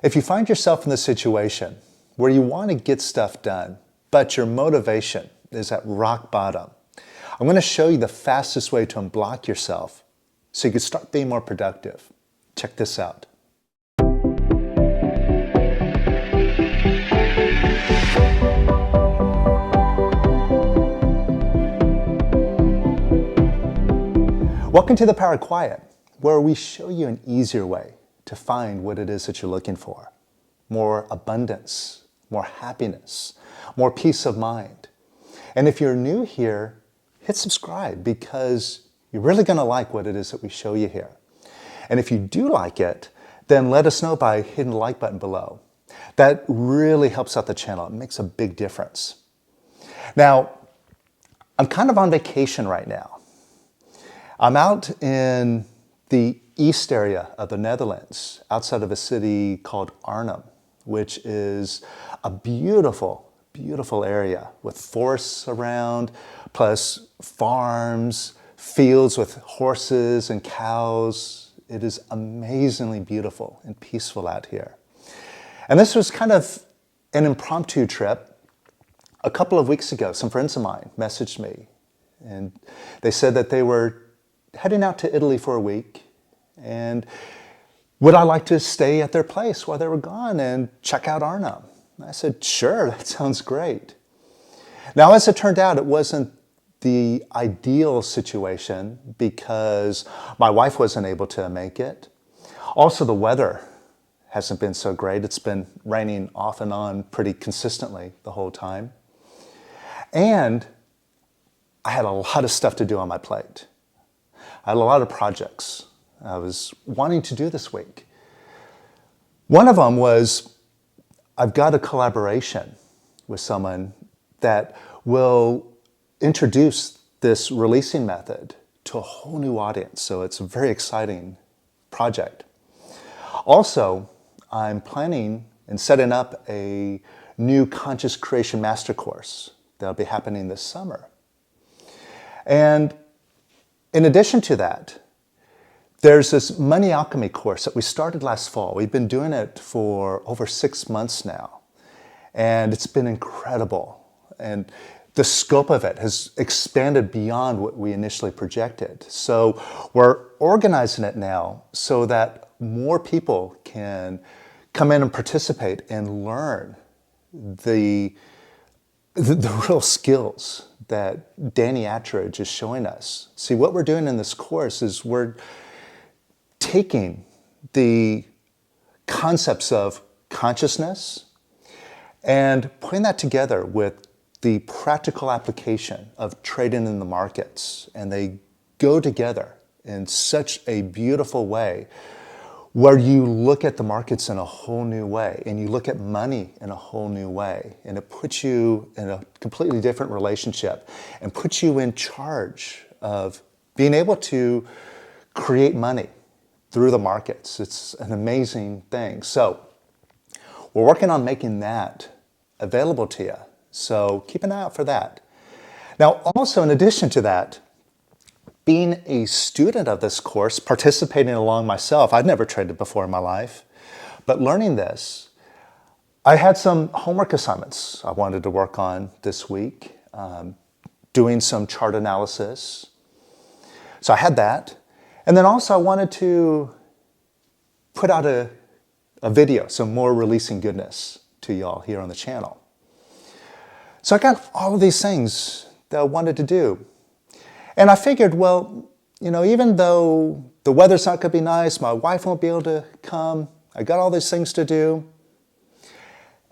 If you find yourself in this situation where you want to get stuff done, but your motivation is at rock bottom, I'm going to show you the fastest way to unblock yourself so you can start being more productive. Check this out. Welcome to The Power of Quiet, where we show you an easier way to find what it is that you're looking for. More abundance, more happiness, more peace of mind. And if you're new here, hit subscribe because you're really going to like what it is that we show you here. And if you do like it, then let us know by hitting the like button below. That really helps out the channel. It makes a big difference. Now, I'm kind of on vacation right now. I'm out in the east area of the Netherlands, outside of a city called Arnhem, which is a beautiful, beautiful area with forests around, plus farms, fields with horses and cows. It is amazingly beautiful and peaceful out here. And this was kind of an impromptu trip. A couple of weeks ago, some friends of mine messaged me, and they said that they were heading out to Italy for a week, and would I like to stay at their place while they were gone and check out Arnhem? And I said, sure, that sounds great. Now, as it turned out, it wasn't the ideal situation because my wife wasn't able to make it. Also, the weather hasn't been so great. It's been raining off and on pretty consistently the whole time. And I had a lot of stuff to do on my plate. I had a lot of projects I was wanting to do this week. One of them was I've got a collaboration with someone that will introduce this releasing method to a whole new audience. So it's a very exciting project. Also, I'm planning and setting up a new conscious creation master course that'll be happening this summer. And in addition to that, there's this money alchemy course that we started last fall. We've been doing it for over 6 months now, and it's been incredible. And the scope of it has expanded beyond what we initially projected. So we're organizing it now so that more people can come in and participate and learn the real skills that Danny Attridge is showing us. See, what we're doing in this course is we're taking the concepts of consciousness and putting that together with the practical application of trading in the markets. And they go together in such a beautiful way where you look at the markets in a whole new way and you look at money in a whole new way, and it puts you in a completely different relationship and puts you in charge of being able to create money through the markets. It's an amazing thing. So we're working on making that available to you. So keep an eye out for that. Now, also in addition to that, being a student of this course, participating along myself, I'd never traded before in my life, but learning this, I had some homework assignments I wanted to work on this week, doing some chart analysis. So I had that. And then also I wanted to put out a video, some more releasing goodness to y'all here on the channel. So I got all of these things that I wanted to do. And I figured, well, you know, even though the weather's not going to be nice, my wife won't be able to come, I got all these things to do,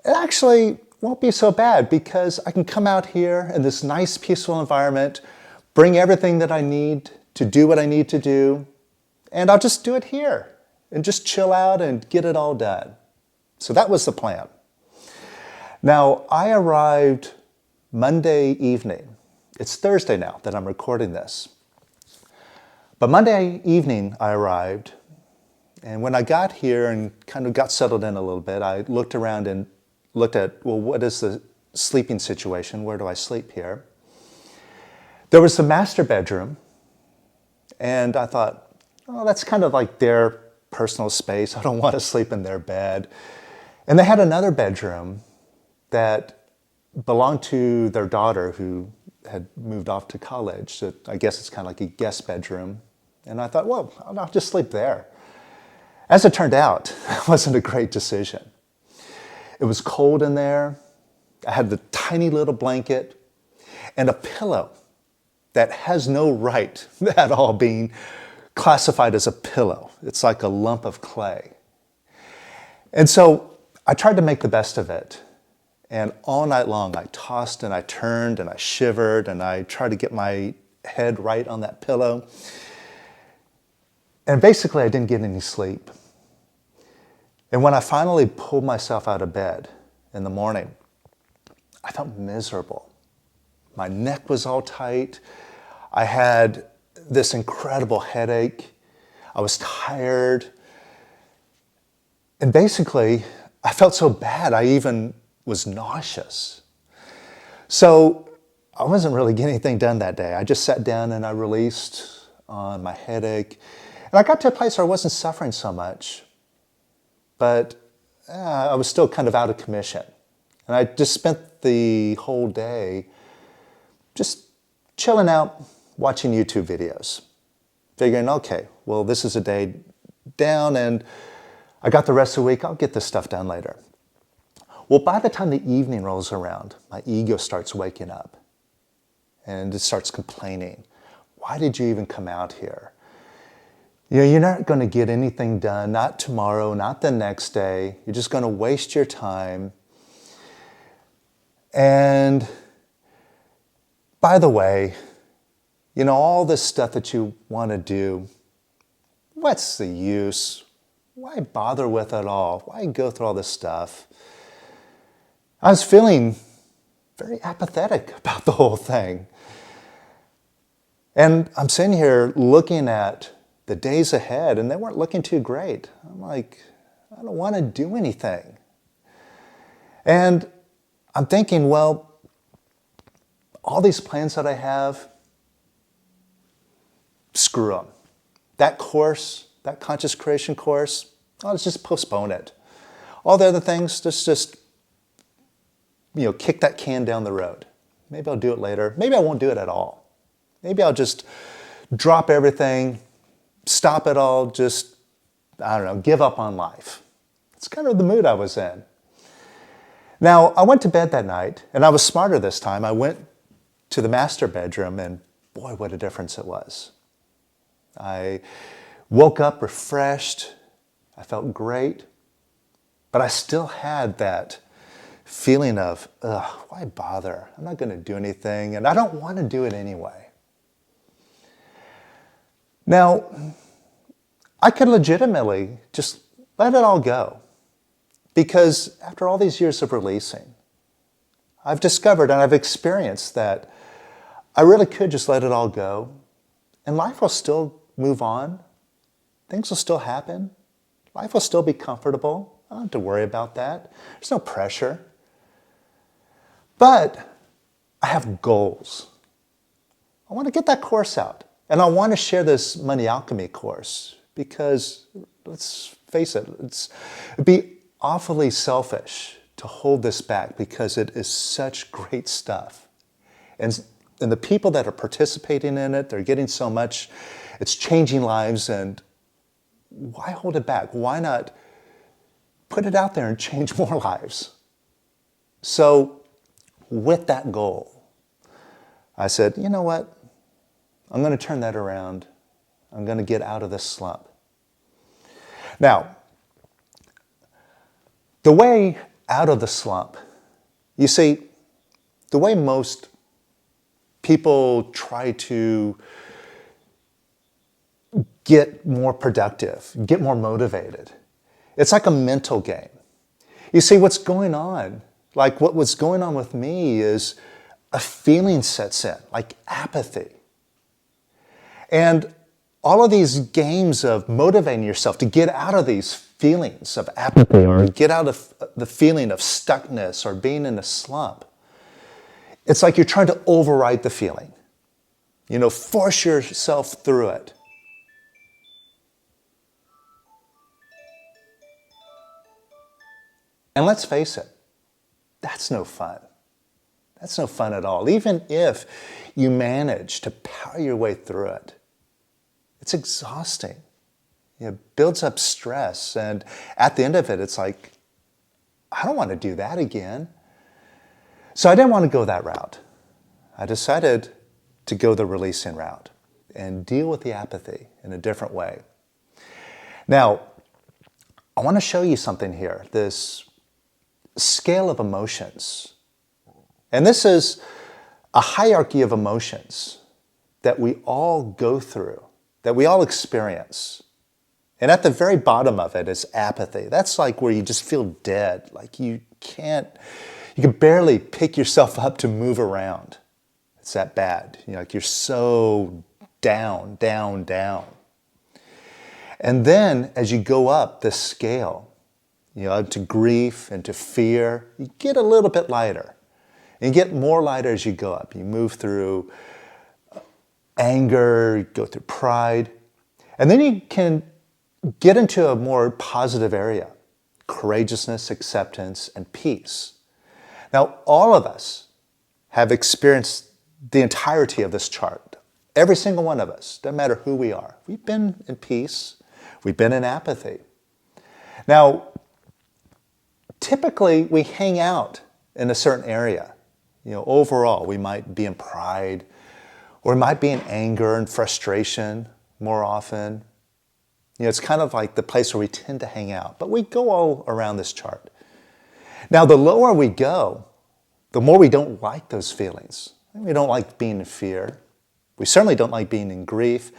it actually won't be so bad because I can come out here in this nice, peaceful environment, bring everything that I need to do what I need to do, and I'll just do it here and just chill out and get it all done. So that was the plan. Now, I arrived Monday evening. It's Thursday now that I'm recording this. But Monday evening I arrived, and when I got here and kind of got settled in a little bit, I looked around and looked at, well, what is the sleeping situation? Where do I sleep here? There was the master bedroom, and I thought, oh, that's kind of like their personal space. I don't want to sleep in their bed. And they had another bedroom that belonged to their daughter who had moved off to college. So I guess it's kind of like a guest bedroom. And I thought, well, I'll just sleep there. As it turned out, it wasn't a great decision. It was cold in there. I had the tiny little blanket and a pillow that has no right at all being classified as a pillow. It's like a lump of clay. And so I tried to make the best of it. And all night long, I tossed and I turned and I shivered and I tried to get my head right on that pillow. And basically, I didn't get any sleep. And when I finally pulled myself out of bed in the morning, I felt miserable. My neck was all tight. I had this incredible headache. I was tired. And basically, I felt so bad, I even was nauseous. So I wasn't really getting anything done that day. I just sat down and I released on my headache. And I got to a place where I wasn't suffering so much, but I was still kind of out of commission. And I just spent the whole day just chilling out, watching YouTube videos, figuring, okay, well, this is a day down and I got the rest of the week, I'll get this stuff done later. Well, by the time the evening rolls around, my ego starts waking up and it starts complaining. Why did you even come out here? You know, you're not going to get anything done, not tomorrow, not the next day. You're just going to waste your time. And by the way, you know, all this stuff that you want to do, what's the use? Why bother with it all? Why go through all this stuff? I was feeling very apathetic about the whole thing. And I'm sitting here looking at the days ahead, and they weren't looking too great. I'm like, I don't want to do anything. And I'm thinking, well, all these plans that I have, screw them. That course, that conscious creation course, let's just postpone it. All the other things, just kick that can down the road. Maybe I'll do it later. Maybe I won't do it at all. Maybe I'll just drop everything, stop it all, just, give up on life. It's kind of the mood I was in. Now, I went to bed that night, and I was smarter this time. I went to the master bedroom, and boy, what a difference it was. I woke up refreshed. I felt great. But I still had that feeling of, why bother? I'm not going to do anything, and I don't want to do it anyway. Now, I could legitimately just let it all go, because after all these years of releasing, I've discovered and I've experienced that I really could just let it all go, and life will still move on. Things will still happen. Life will still be comfortable. I don't have to worry about that. There's no pressure. But I have goals. I want to get that course out. And I want to share this Money Alchemy course because, let's face it, it'd be awfully selfish to hold this back because it is such great stuff. And the people that are participating in it, they're getting so much. It's changing lives, and why hold it back? Why not put it out there and change more lives? So with that goal, I said, you know what? I'm going to turn that around. I'm going to get out of this slump. Now, the way out of the slump, you see, the way most people try to get more productive, get more motivated, it's like a mental game. You see, what's going on, like what was going on with me is a feeling sets in, like apathy. And all of these games of motivating yourself to get out of these feelings of apathy or get out of the feeling of stuckness or being in a slump, it's like you're trying to override the feeling. Force yourself through it. And let's face it, that's no fun. That's no fun at all. Even if you manage to power your way through it, it's exhausting. It builds up stress. And at the end of it, it's like, I don't want to do that again. So I didn't want to go that route. I decided to go the releasing route and deal with the apathy in a different way. Now, I want to show you something here, this scale of emotions. And this is a hierarchy of emotions that we all go through, that we all experience. And at the very bottom of it is apathy. That's like where you just feel dead, like you can barely pick yourself up to move around. It's that bad. Like you're so down, down, down. And then as you go up the scale, to grief and to fear, you get a little bit lighter. And you get more lighter as you go up. You move through anger, you go through pride, and then you can get into a more positive area, courageousness, acceptance, and peace. Now, all of us have experienced the entirety of this chart. Every single one of us, doesn't matter who we are. We've been in peace. We've been in apathy. Now, typically we hang out in a certain area. Overall, we might be in pride, or we might be in anger and frustration more often. It's kind of like the place where we tend to hang out, but we go all around this chart. Now, the lower we go, the more we don't like those feelings. We don't like being in fear. We certainly don't like being in grief,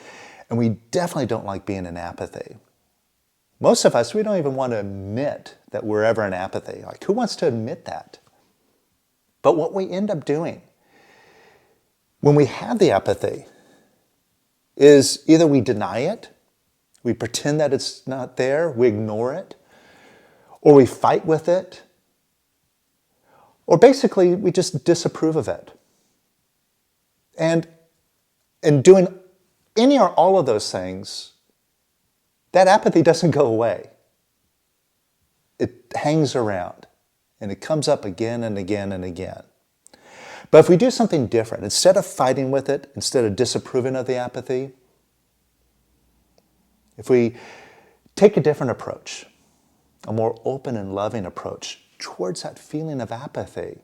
and we definitely don't like being in apathy. Most of us, we don't even want to admit that we're ever in apathy. Like, who wants to admit that? But what we end up doing when we have the apathy is either we deny it, we pretend that it's not there, we ignore it, or we fight with it, or basically we just disapprove of it. And in doing any or all of those things, that apathy doesn't go away. It hangs around. And it comes up again and again and again. But if we do something different, instead of fighting with it, instead of disapproving of the apathy, if we take a different approach, a more open and loving approach towards that feeling of apathy,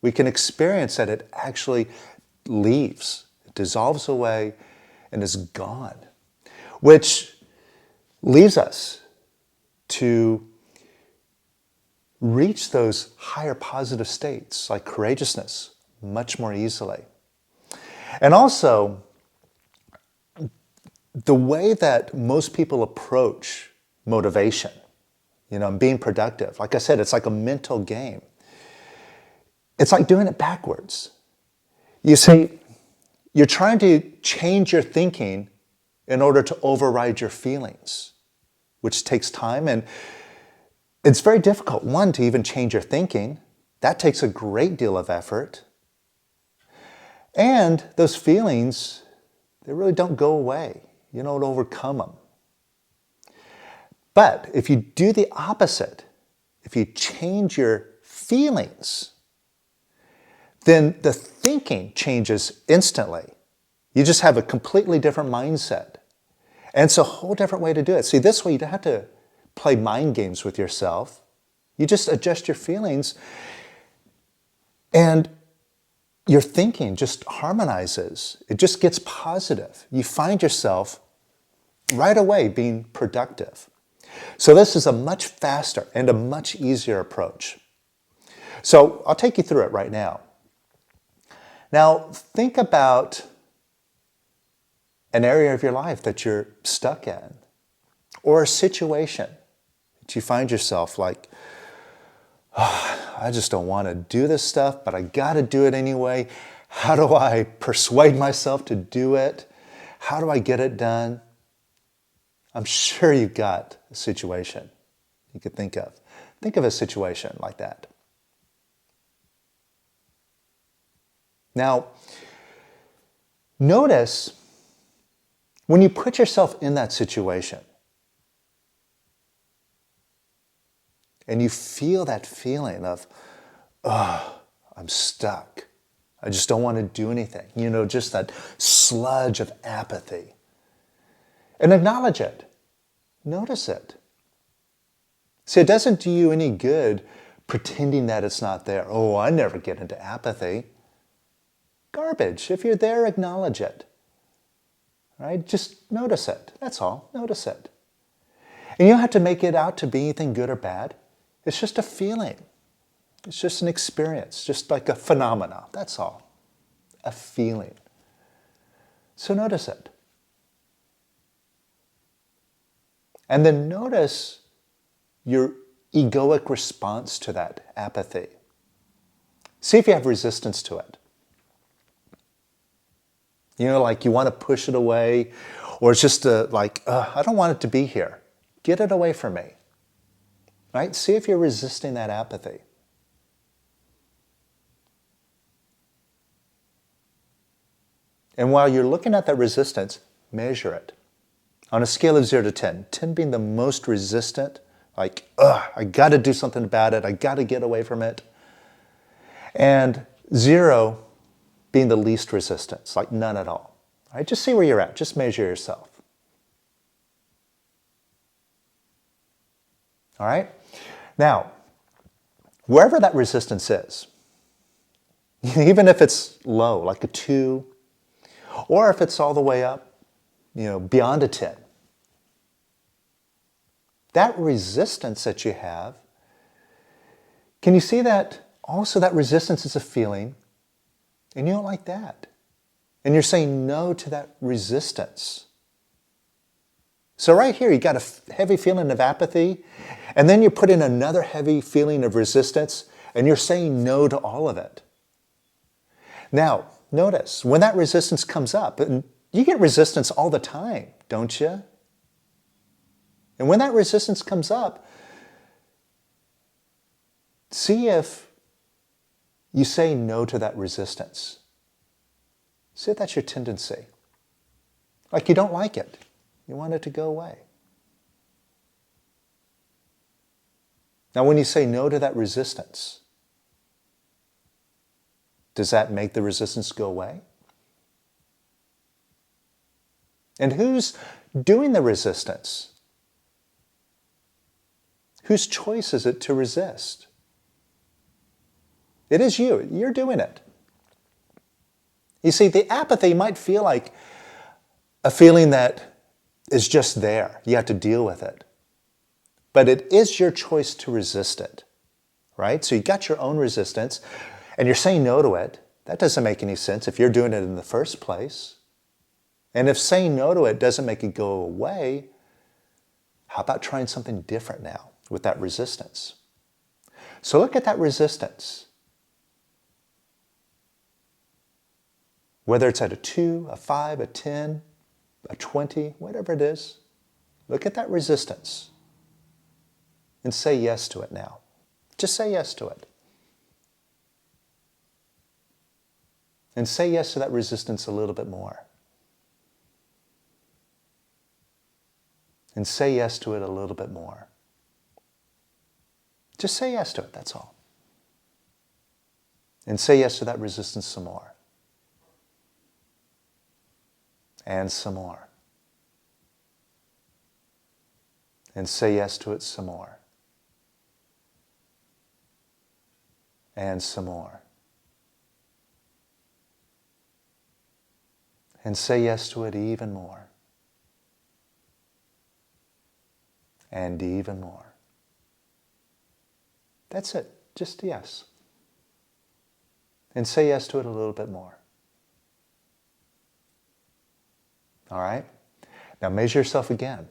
we can experience that it actually leaves, it dissolves away, and is gone, which leaves us to reach those higher positive states like courageousness much more easily. And also, the way that most people approach motivation, and being productive, like I said, it's like a mental game. It's like doing it backwards. You see, you're trying to change your thinking in order to override your feelings, which takes time, and it's very difficult, one, to even change your thinking. That takes a great deal of effort. And those feelings, they really don't go away. You don't overcome them. But if you do the opposite, if you change your feelings, then the thinking changes instantly. You just have a completely different mindset. And it's a whole different way to do it. See, this way you don't have to play mind games with yourself. You just adjust your feelings and your thinking just harmonizes. It just gets positive. You find yourself right away being productive. So this is a much faster and a much easier approach. So I'll take you through it right now. Now, think about an area of your life that you're stuck in, or a situation that you find yourself like, oh, I just don't want to do this stuff, but I got to do it anyway. How do I persuade myself to do it? How do I get it done? I'm sure you've got a situation you could think of. Think of a situation like that. Now, notice when you put yourself in that situation, And you feel that feeling of, I'm stuck. I just don't want to do anything. Just that sludge of apathy. And acknowledge it. Notice it. See, it doesn't do you any good pretending that it's not there. Oh, I never get into apathy. Garbage. If you're there, acknowledge it. Right? Just notice it. That's all. Notice it. And you don't have to make it out to be anything good or bad. It's just a feeling. It's just an experience, just like a phenomena. That's all. A feeling. So notice it. And then notice your egoic response to that apathy. See if you have resistance to it. Like you want to push it away, or it's just I don't want it to be here. Get it away from me. Right? See if you're resisting that apathy. And while you're looking at that resistance, measure it. On a scale of 0 to 10, 10 being the most resistant, I got to do something about it, I got to get away from it. And 0 being the least resistance, like none at all. All right? Just see where you're at, just measure yourself. All right? Now, wherever that resistance is, even if it's low, like a 2, or if it's all the way up, beyond a 10, that resistance that you have, can you see that also that resistance is a feeling, and you don't like that? And you're saying no to that resistance. So right here, you got a heavy feeling of apathy, and then you put in another heavy feeling of resistance, and you're saying no to all of it. Now, notice, when that resistance comes up, and you get resistance all the time, don't you? And when that resistance comes up, see if you say no to that resistance. See if that's your tendency. Like you don't like it. You want it to go away. Now, when you say no to that resistance, does that make the resistance go away? And who's doing the resistance? Whose choice is it to resist? It is you. You're doing it. You see, the apathy might feel like a feeling that is just there. You have to deal with it. But it is your choice to resist it, right? So you got your own resistance, and you're saying no to it. That doesn't make any sense if you're doing it in the first place. And if saying no to it doesn't make it go away, how about trying something different now with that resistance? So look at that resistance. Whether it's at a 2, a 5, a 10, a 20, whatever it is, look at that resistance and say yes to it now. Just say yes to it. And say yes to that resistance a little bit more. And say yes to it a little bit more. Just say yes to it, that's all. And say yes to that resistance some more. And some more. And say yes to it some more. And some more. And say yes to it even more. And even more. That's it. Just yes. And say yes to it a little bit more. All right? Now measure yourself again.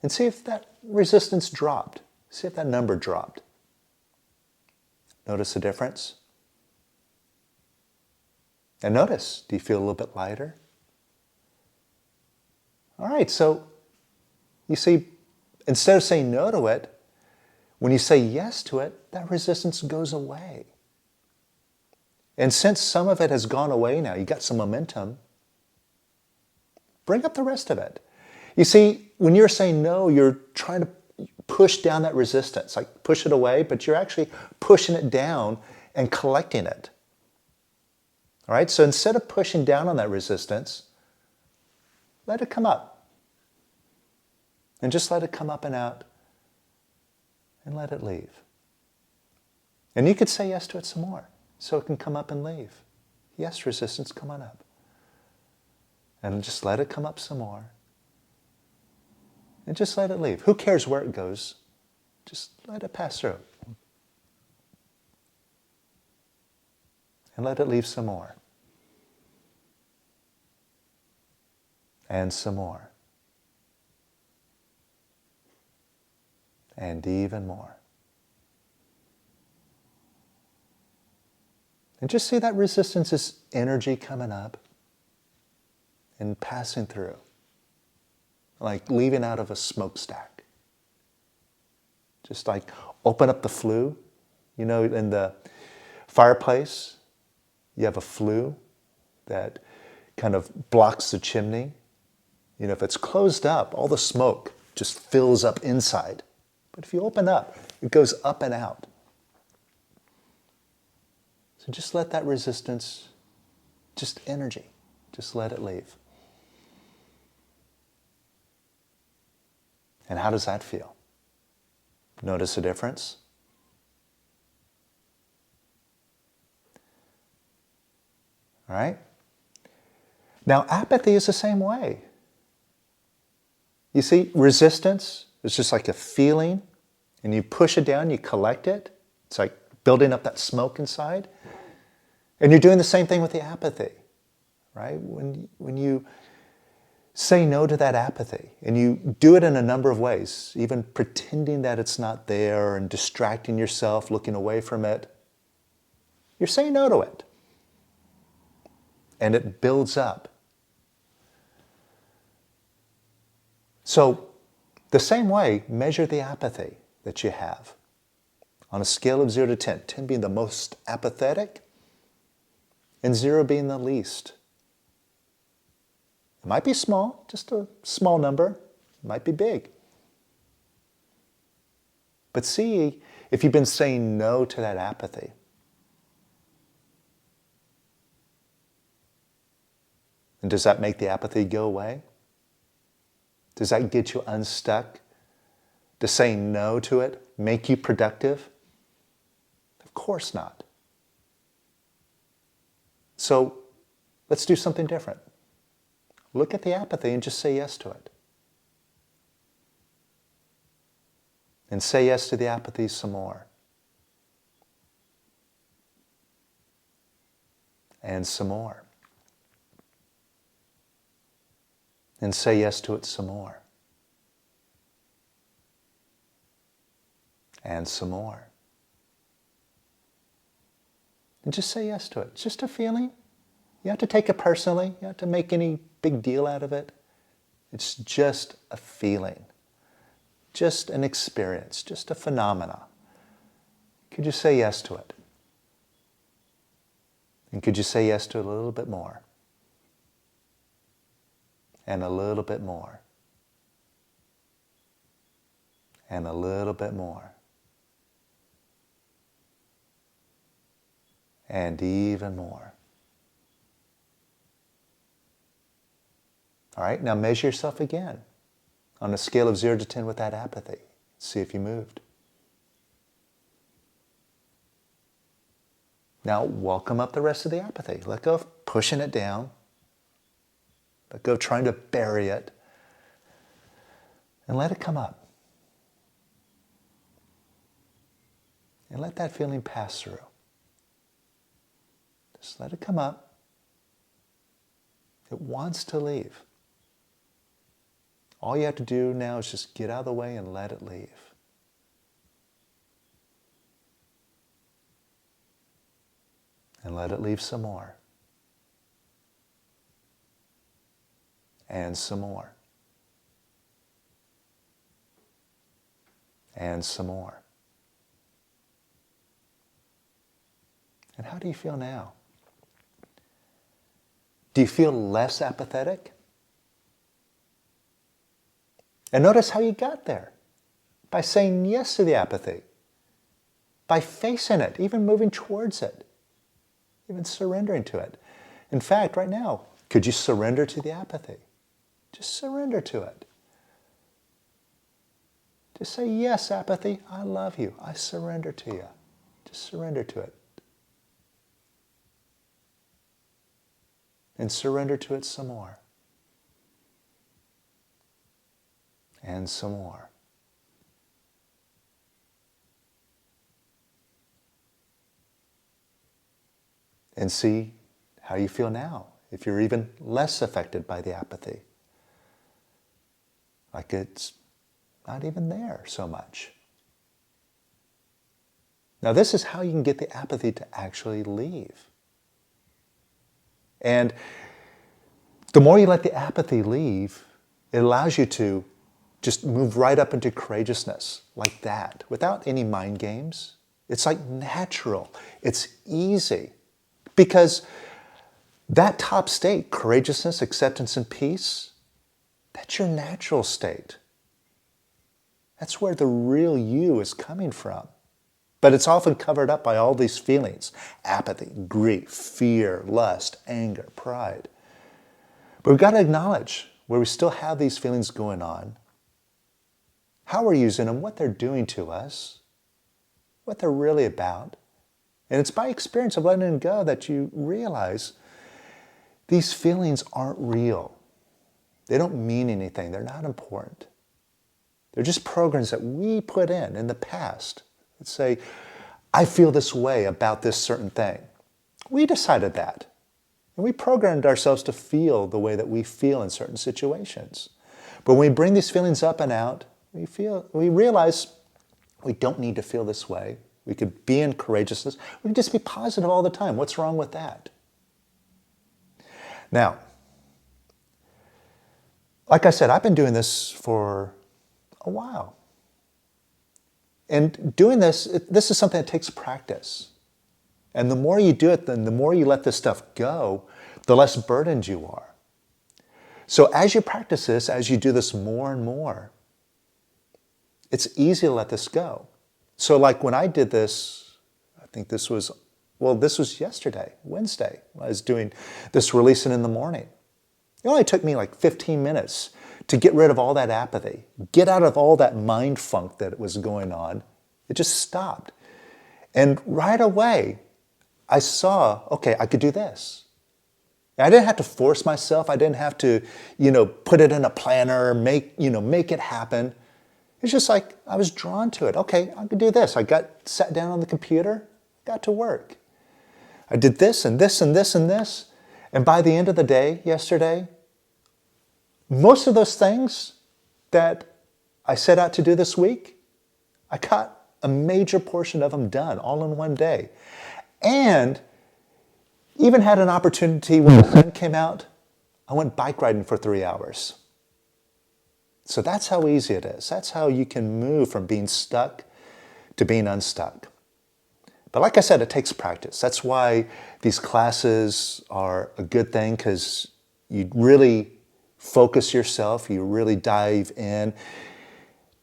And see if that resistance dropped. See if that number dropped. Notice the difference? And notice, do you feel a little bit lighter? All right, so you see, instead of saying no to it, when you say yes to it, that resistance goes away. And since some of it has gone away now, you got some momentum, bring up the rest of it. You see, when you're saying no, you're trying to push down that resistance, like push it away, but you're actually pushing it down and collecting it. All right, so instead of pushing down on that resistance, let it come up. And just let it come up and out and let it leave. And you could say yes to it some more so it can come up and leave. Yes, resistance, come on up. And just let it come up some more. And just let it leave. Who cares where it goes? Just let it pass through. And let it leave some more. And some more. And even more. And just see that resistance is energy coming up and passing through. Like leaving out of a smokestack. Just like open up the flue. You know, in the fireplace, you have a flue that kind of blocks the chimney. You know, if it's closed up, all the smoke just fills up inside. But if you open up, it goes up and out. So just let that resistance, just energy, just let it leave. And how does that feel? Notice a difference? All right? Now, apathy is the same way. You see, resistance is just like a feeling, and you push it down, you collect it. It's like building up that smoke inside. And you're doing the same thing with the apathy, right? When you say no to that apathy, and you do it in a number of ways, even pretending that it's not there and distracting yourself, looking away from it, you're saying no to it. And it builds up. So, the same way, measure the apathy that you have. On a scale of 0 to 10, 10 being the most apathetic, and 0 being the least. It might be small, just a small number. It might be big. But see if you've been saying no to that apathy. And does that make the apathy go away? Does that get you unstuck? Does saying no to it make you productive? Of course not. So let's do something different. Look at the apathy and just say yes to it. And say yes to the apathy some more. And some more. And say yes to it some more. And some more. And just say yes to it. It's just a feeling. You don't have to take it personally. You don't have to make any big deal out of it. It's just a feeling. Just an experience. Just a phenomena. Could you say yes to it? And could you say yes to it a little bit more? And a little bit more. And a little bit more. And even more. All right, now measure yourself again on a scale of 0 to 10 with that apathy. See if you moved. Now welcome up the rest of the apathy. Let go of pushing it down. Let go of trying to bury it. And let it come up. And let that feeling pass through. Just let it come up. It wants to leave. All you have to do now is just get out of the way and let it leave. And let it leave some more. And some more. And some more. And how do you feel now? Do you feel less apathetic? And notice how you got there. by saying yes to the apathy, by facing it, even moving towards it, even surrendering to it. In fact, right now, could you surrender to the apathy? Just surrender to it. Just say, yes, apathy, I love you. I surrender to you. Just surrender to it. And surrender to it some more. And some more. And see how you feel now, if you're even less affected by the apathy. Like it's not even there so much. Now this is how you can get the apathy to actually leave. And the more you let the apathy leave, it allows you to just move right up into courageousness, like that, without any mind games. It's like natural. It's easy. Because that top state, courageousness, acceptance, and peace, that's your natural state. That's where the real you is coming from. But it's often covered up by all these feelings: apathy, grief, fear, lust, anger, pride. But we've got to acknowledge where we still have these feelings going on, how we're using them, what they're doing to us, what they're really about. And it's by experience of letting them go that you realize these feelings aren't real. They don't mean anything. They're not important. They're just programs that we put in the past that say, I feel this way about this certain thing. We decided that. And we programmed ourselves to feel the way that we feel in certain situations. But when we bring these feelings up and out, we realize we don't need to feel this way. We could be in courageousness. We can just be positive all the time. What's wrong with that? Now, like I said, I've been doing this for a while. And doing this, this is something that takes practice. And the more you do it, then the more you let this stuff go, the less burdened you are. So as you practice this, as you do this more and more, it's easy to let this go. So like when I did this, I think this was yesterday, Wednesday. I was doing this releasing in the morning. It only took me like 15 minutes to get rid of all that apathy, get out of all that mind funk that was going on. It just stopped. And right away, I saw, okay, I could do this. I didn't have to force myself. I didn't have to, put it in a planner, make it happen. It's just like I was drawn to it. Okay, I could do this. I sat down on the computer, got to work. I did this and this and this and this. And by the end of the day, yesterday, most of those things that I set out to do this week, I got a major portion of them done all in one day. And even had an opportunity when the sun came out, I went bike riding for 3 hours. So that's how easy it is. That's how you can move from being stuck to being unstuck. But like I said, it takes practice. That's why these classes are a good thing, because you really focus yourself, you really dive in,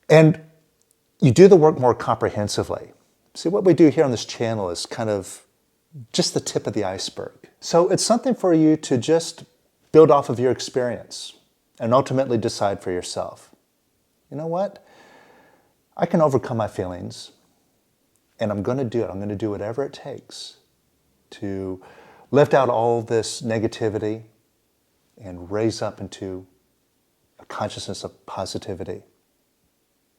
and you do the work more comprehensively. See, what we do here on this channel is kind of just the tip of the iceberg. So it's something for you to just build off of your experience and ultimately decide for yourself. You know what? I can overcome my feelings, and I'm going to do it. I'm going to do whatever it takes to lift out all this negativity and raise up into a consciousness of positivity.